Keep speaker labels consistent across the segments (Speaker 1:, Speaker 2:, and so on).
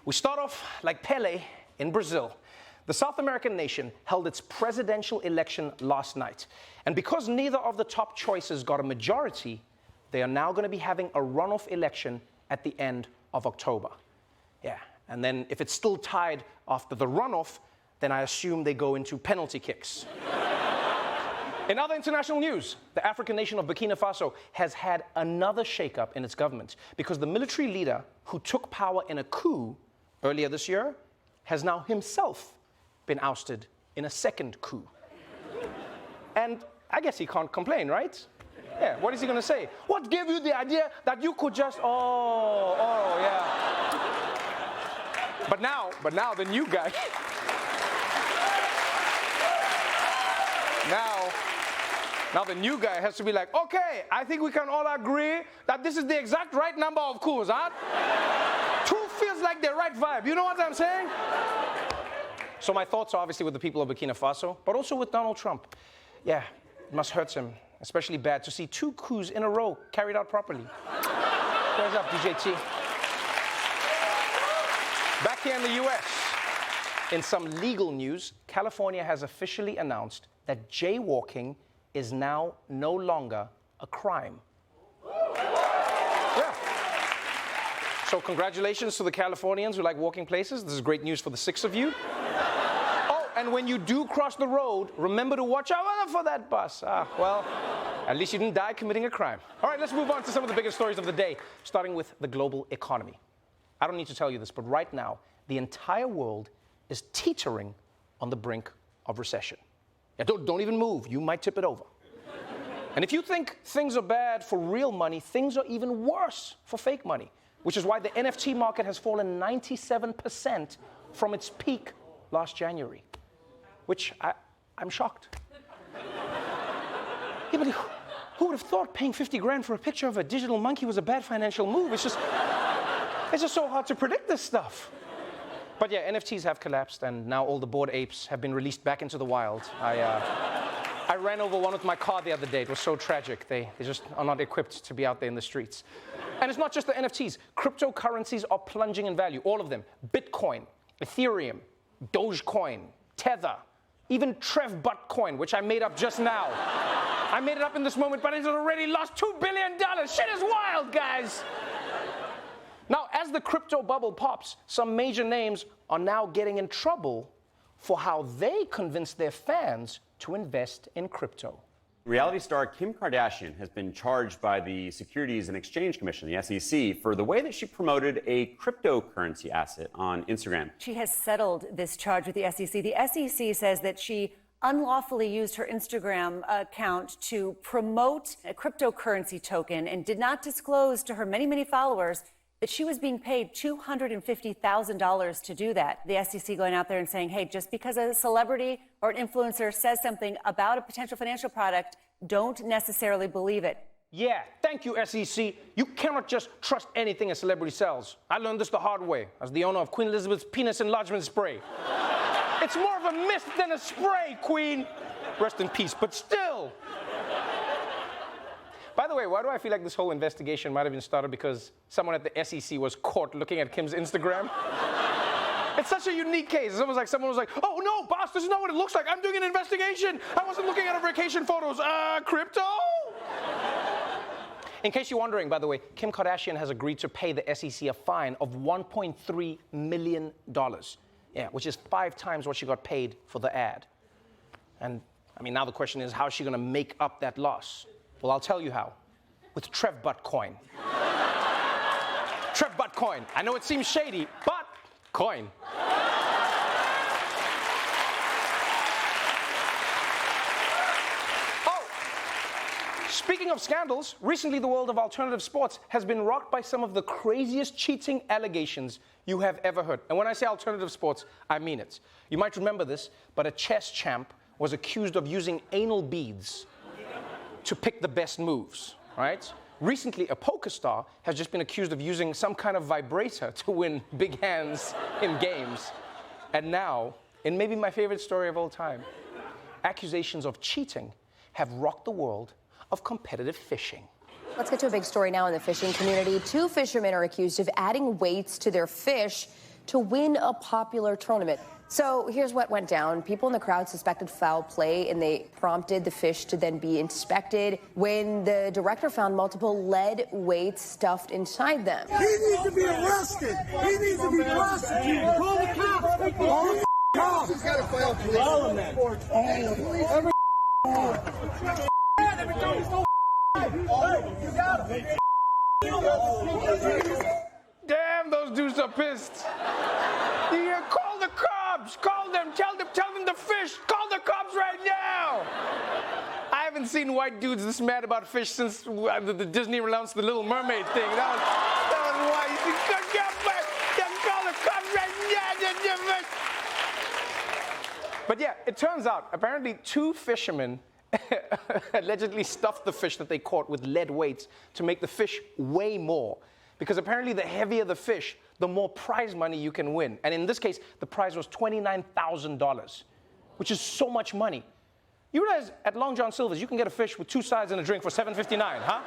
Speaker 1: We start off like Pele in Brazil. The South American nation held its presidential election last night. And because neither of the top choices got a majority, they are now going to be having a runoff election at the end of October. Yeah, and then if it's still tied after the runoff, then I assume they go into penalty kicks. In other international news, the African nation of Burkina Faso has had another shakeup in its government because the military leader who took power in a coup earlier this year has now himself been ousted in a second coup. And I guess he can't complain, right? Yeah, what is he going to say? What gave you the idea that you could just, yeah. But now the new guy, now the new guy has to be like, okay, I think we can all agree that this is the exact right number of coups, huh? Two feels like the right vibe, you know what I'm saying? So my thoughts are obviously with the people of Burkina Faso, but also with Donald Trump. Yeah, it must hurt him, especially bad, to see two coups in a row carried out properly. What's up, DJT? Back here in the US, in some legal news, California has officially announced that jaywalking is now no longer a crime. Yeah. So congratulations to the Californians who like walking places. This is great news for the 6 of you. Oh, and when you do cross the road, remember to watch out for that bus. Well, at least you didn't die committing a crime. All right, let's move on to some of the biggest stories of the day, starting with the global economy. I don't need to tell you this, but right now, the entire world is teetering on the brink of recession. Yeah, don't even move. You might tip it over. And if you think things are bad for real money, things are even worse for fake money, which is why the NFT market has fallen 97% from its peak last January, which I'm shocked. Yeah, but who would have thought paying 50 grand for a picture of a digital monkey was a bad financial move? It's just so hard to predict this stuff. But yeah, NFTs have collapsed, and now all the bored apes have been released back into the wild. I ran over one with my car the other day. It was so tragic. They just are not equipped to be out there in the streets. And it's not just the NFTs. Cryptocurrencies are plunging in value, all of them. Bitcoin, Ethereum, Dogecoin, Tether, even Trev Buttcoin, which I made up just now. I made it up in this moment, but it's already lost $2 billion. Shit is wild, guys. Now, as the crypto bubble pops, some major names are now getting in trouble for how they convince their fans to invest in crypto.
Speaker 2: Reality star Kim Kardashian has been charged by the Securities and Exchange Commission, the SEC, for the way that she promoted a cryptocurrency asset on Instagram.
Speaker 3: She has settled this charge with the SEC. The SEC says that she unlawfully used her Instagram account to promote a cryptocurrency token and did not disclose to her many followers that she was being paid $250,000 to do that. The SEC going out there and saying, hey, just because a celebrity or an influencer says something about a potential financial product, don't necessarily believe it.
Speaker 1: Yeah, thank you, SEC. You cannot just trust anything a celebrity sells. I learned this the hard way as the owner of Queen Elizabeth's penis enlargement spray. It's more of a mist than a spray, Queen. Rest in peace, but still. By the way, why do I feel like this whole investigation might have been started because someone at the SEC was caught looking at Kim's Instagram? It's such a unique case. It's almost like someone was like, oh no, boss, this is not what it looks like. I'm doing an investigation. I wasn't looking at her vacation photos. Crypto? In case you're wondering, by the way, Kim Kardashian has agreed to pay the SEC a fine of $1.3 million. Yeah, which is 5 times what she got paid for the ad. And, I mean, now the question is, how is she going to make up that loss? Well, I'll tell you how. With Trev Buttcoin. Trev Buttcoin. I know it seems shady, but coin. Oh, speaking of scandals, recently the world of alternative sports has been rocked by some of the craziest cheating allegations you have ever heard. And when I say alternative sports, I mean it. You might remember this, but a chess champ was accused of using anal beads to pick the best moves, right? Recently, a poker star has just been accused of using some kind of vibrator to win big hands in games. And now, in maybe my favorite story of all time, accusations of cheating have rocked the world of competitive fishing.
Speaker 4: Let's get to a big story now in the fishing community. 2 fishermen are accused of adding weights to their fish to win a popular tournament. So here's what went down. People in the crowd suspected foul play, and they prompted the fish to then be inspected when the director found multiple lead weights stuffed inside them.
Speaker 5: He needs to be arrested. He needs to be prosecuted. Call the cops. Call the cops. He's got to file police. Call him, man.
Speaker 1: Damn, those dudes are pissed. Yeah, call the cops. Call them. Tell them to fish. Call the cops right now. I haven't seen white dudes this mad about fish since the Disney announced the Little Mermaid thing. That was why you call the cops right now. But yeah, it turns out apparently 2 fishermen allegedly stuffed the fish that they caught with lead weights to make the fish weigh more. Because apparently the heavier the fish, the more prize money you can win. And in this case, the prize was $29,000, which is so much money. You realize at Long John Silver's, you can get a fish with 2 sides and a drink for $7.59, huh?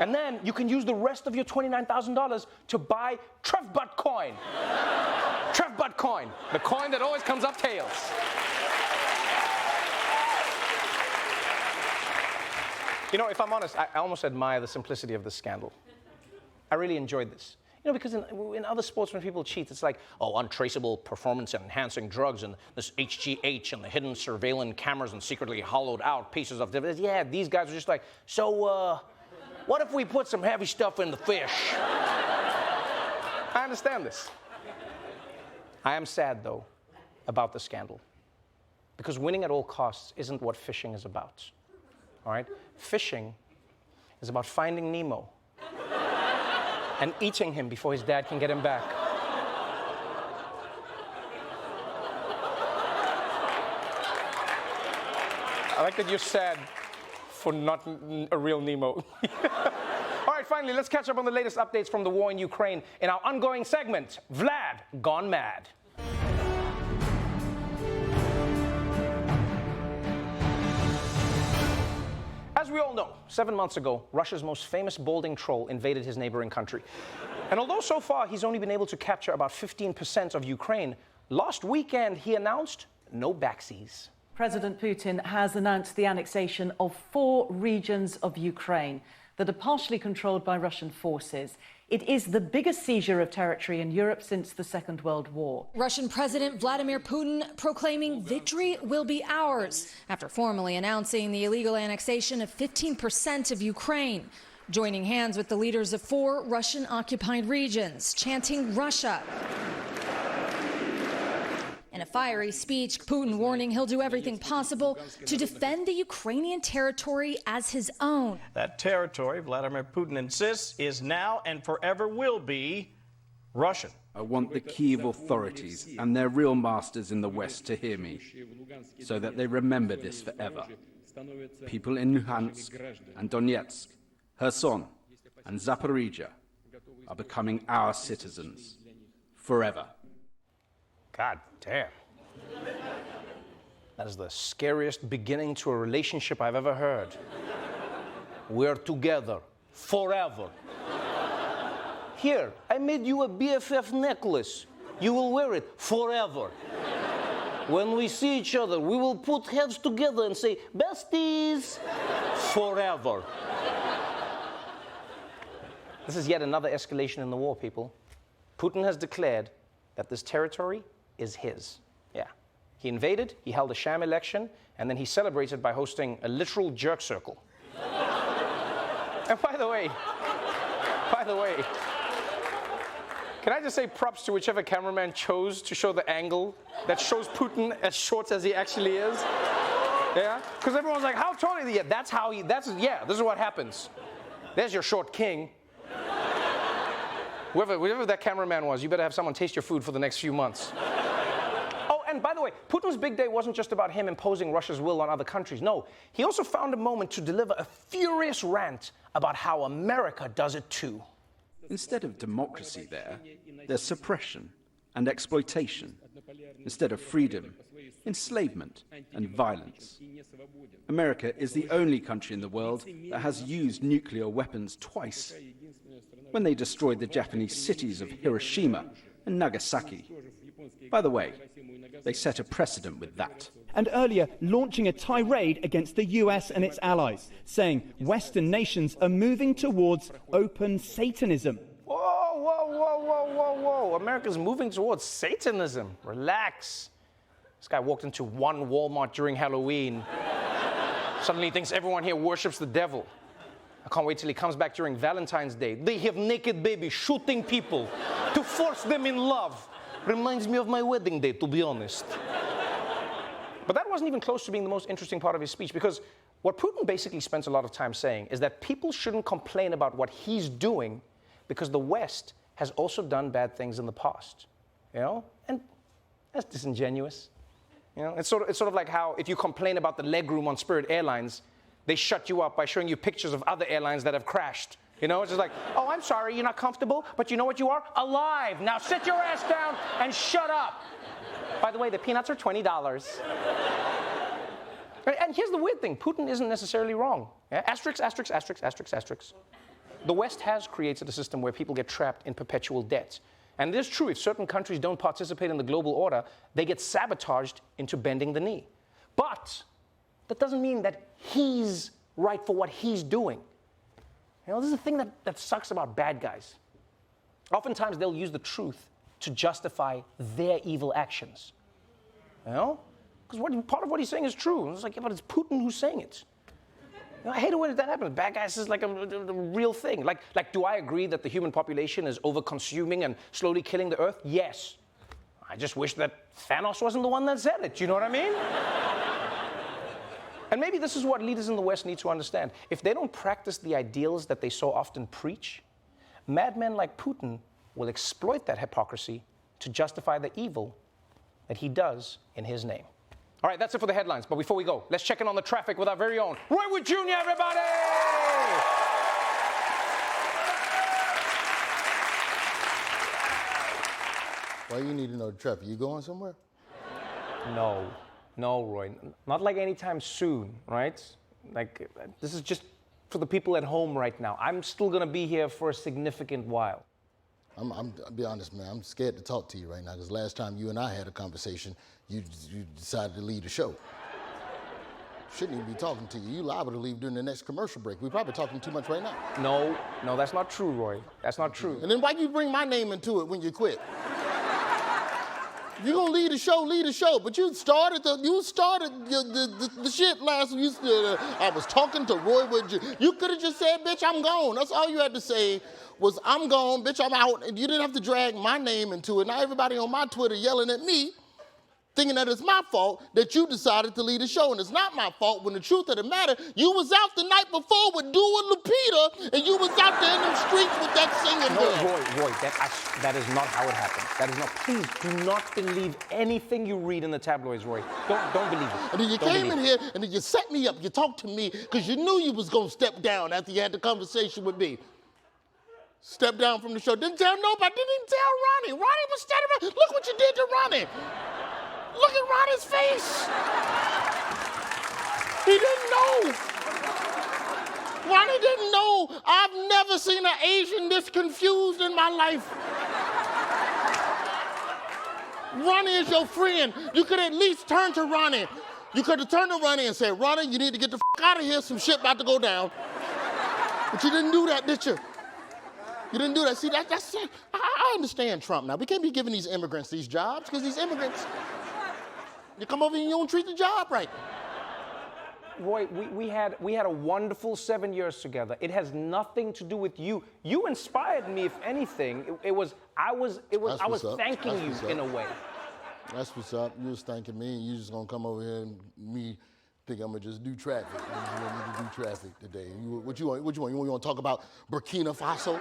Speaker 1: And then you can use the rest of your $29,000 to buy Trev Butt coin. Trev Butt coin, the coin that always comes up tails. You know, if I'm honest, I almost admire the simplicity of this scandal. I really enjoyed this. You know, because in other sports, when people cheat, it's like, oh, untraceable performance-enhancing drugs and this HGH and the hidden surveillance cameras and secretly hollowed out pieces of evidence. Yeah, these guys are just like, so, what if we put some heavy stuff in the fish? I understand this. I am sad, though, about the scandal. Because winning at all costs isn't what fishing is about. All right? Fishing is about finding Nemo and eating him before his dad can get him back. I like that you're sad for not a real Nemo. All right, finally, let's catch up on the latest updates from the war in Ukraine in our ongoing segment, Vlad Gone Mad. As we all know, 7 months ago, Russia's most famous balding troll invaded his neighboring country. And although so far he's only been able to capture about 15% of Ukraine, last weekend he announced no backsies.
Speaker 6: President Putin has announced the annexation of 4 regions of Ukraine that are partially controlled by Russian forces. It is the biggest seizure of territory in Europe since the Second World War.
Speaker 7: Russian President Vladimir Putin proclaiming victory will be ours after formally announcing the illegal annexation of 15% of Ukraine, joining hands with the leaders of 4 Russian-occupied regions, chanting Russia. In a fiery speech, Putin warning he'll do everything possible to defend the Ukrainian territory as his own.
Speaker 8: That territory, Vladimir Putin insists, is now and forever will be Russian.
Speaker 9: I want the Kyiv authorities and their real masters in the West to hear me, so that they remember this forever. People in Luhansk and Donetsk, Kherson and Zaporizhia are becoming our citizens forever.
Speaker 1: God damn. That is the scariest beginning to a relationship I've ever heard. We're together forever. Here, I made you a BFF necklace. You will wear it forever. When we see each other, we will put heads together and say, besties, forever. This is yet another escalation in the war, people. Putin has declared that this territory is his. Yeah. He invaded, he held a sham election, and then he celebrated by hosting a literal jerk circle. And by the way, can I just say props to whichever cameraman chose to show the angle that shows Putin as short as he actually is? Yeah? Because everyone's like, how tall is he? Yeah, this is what happens. There's your short king. Whoever that cameraman was, you better have someone taste your food for the next few months. Oh, and by the way, Putin's big day wasn't just about him imposing Russia's will on other countries. No, he also found a moment to deliver a furious rant about how America does it too.
Speaker 9: Instead of democracy there's suppression and exploitation. Instead of freedom, enslavement and violence. America is the only country in the world that has used nuclear weapons twice. When they destroyed the Japanese cities of Hiroshima and Nagasaki. By the way, they set a precedent with that.
Speaker 10: And earlier, launching a tirade against the US and its allies, saying Western nations are moving towards open Satanism.
Speaker 1: Whoa, whoa, whoa, whoa, whoa, whoa. America's moving towards Satanism. Relax. This guy walked into one Walmart during Halloween. Suddenly thinks everyone here worships the devil. I can't wait till he comes back during Valentine's Day. They have naked babies shooting people to force them in love. Reminds me of my wedding day, to be honest. But that wasn't even close to being the most interesting part of his speech, because what Putin basically spends a lot of time saying is that people shouldn't complain about what he's doing because the West has also done bad things in the past. You know? And that's disingenuous. You know? It's sort of like how if you complain about the legroom on Spirit Airlines, they shut you up by showing you pictures of other airlines that have crashed. You know, it's just like, oh, I'm sorry, you're not comfortable, but you know what you are? Alive. Now sit your ass down and shut up. By the way, the peanuts are $20. And here's the weird thing. Putin isn't necessarily wrong. Yeah? Asterisk, asterisk, asterisk, asterisk, asterisk. The West has created a system where people get trapped in perpetual debt. And it is true, if certain countries don't participate in the global order, they get sabotaged into bending the knee. But that doesn't mean that he's right for what he's doing. You know, this is the thing that sucks about bad guys. Oftentimes, they'll use the truth to justify their evil actions. You know? Because part of what he's saying is true. It's like, yeah, but it's Putin who's saying it. You know, I hate it when that happens. Bad guys is like a real thing. Like, do I agree that the human population is over-consuming and slowly killing the earth? Yes. I just wish that Thanos wasn't the one that said it. You know what I mean? And maybe this is what leaders in the West need to understand. If they don't practice the ideals that they so often preach, madmen like Putin will exploit that hypocrisy to justify the evil that he does in his name. All right, that's it for the headlines. But before we go, let's check in on the traffic with our very own Roy Wood Jr., everybody!
Speaker 11: Why you need to know the traffic? You going somewhere?
Speaker 1: No, Roy. Not like anytime soon, right? Like, this is just for the people at home right now. I'm still gonna be here for a significant while.
Speaker 11: I'll be honest, man. I'm scared to talk to you right now because last time you and I had a conversation, you decided to leave the show. Shouldn't even be talking to you. You liable to leave during the next commercial break. We're probably talking too much right now.
Speaker 1: No, that's not true, Roy. That's not true.
Speaker 11: And then why you bring my name into it when you quit? You're gonna lead the show, but you started the shit last week. I was talking to Roy Wood. You could have just said, bitch, I'm gone. That's all you had to say was, I'm gone, bitch, I'm out. And you didn't have to drag my name into it. Now everybody on my Twitter yelling at me, thinking that it's my fault that you decided to lead the show. And it's not my fault when the truth of the matter, you was out the night before with Dua Lupita, and you was out there in the streets with that singing girl.
Speaker 1: Roy, that is not how it happened. That is not, please do not believe anything you read in the tabloids, Roy. Don't believe it.
Speaker 11: And then you came in here, and then you set me up, you talked to me, because you knew you was gonna step down after you had the conversation with me. Step down from the show. Didn't tell nobody, didn't even tell Ronnie. Ronnie was standing around. Look what you did to Ronnie. Look at Ronnie's face. He didn't know. Ronnie didn't know. I've never seen an Asian this confused in my life. Ronnie is your friend. You could at least turn to Ronnie. You could have turned to Ronnie and said, Ronnie, you need to get the f out of here. Some shit about to go down. But you didn't do that, did you? You didn't do that. See, I understand Trump now. We can't be giving these immigrants these jobs because these immigrants, you come over and you don't treat the job right.
Speaker 1: Roy, we had a wonderful 7 years together. It has nothing to do with you. You inspired me, if anything. I was thanking you in a way.
Speaker 11: That's what's up. You was thanking me, and you just gonna come over here and me think I'm gonna just do traffic. You want me to do traffic today? What you want? You want to talk about Burkina Faso?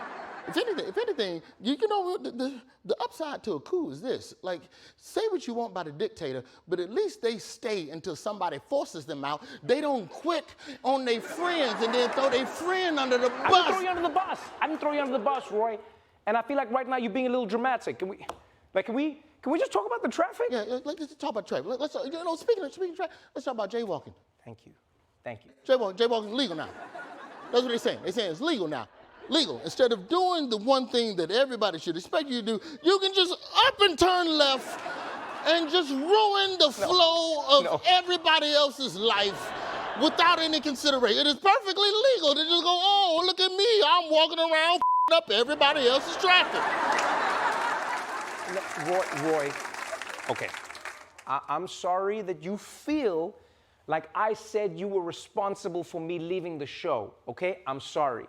Speaker 11: If anything, you know, the upside to a coup is this. Like, say what you want about a dictator, but at least they stay until somebody forces them out. They don't quit on their friends and then throw their friend under the bus.
Speaker 1: I didn't throw you under the bus. I didn't throw you under the bus, Roy. And I feel like right now you're being a little dramatic. Can we just talk about the traffic?
Speaker 11: Yeah, let's talk about traffic. Speaking of traffic, let's talk about jaywalking.
Speaker 1: Thank you.
Speaker 11: Jaywalking is legal now. That's what they're saying. They're saying it's legal now. legal. Instead of doing the one thing that everybody should expect you to do, you can just up and turn left and just ruin the flow of everybody else's life without any consideration. It is perfectly legal to just go, oh, look at me, I'm walking around up everybody else's traffic.
Speaker 1: Roy, okay. I'm sorry that you feel like I said you were responsible for me leaving the show, okay? I'm sorry.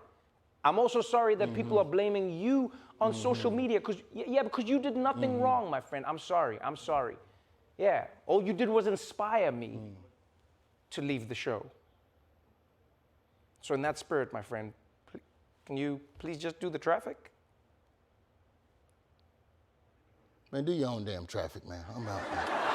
Speaker 1: I'm also sorry that people are blaming you on social media, because you did nothing wrong, my friend. I'm sorry. Yeah, all you did was inspire me to leave the show. So in that spirit, my friend, can you please just do the traffic?
Speaker 11: Man, do your own damn traffic, man. I'm out, man.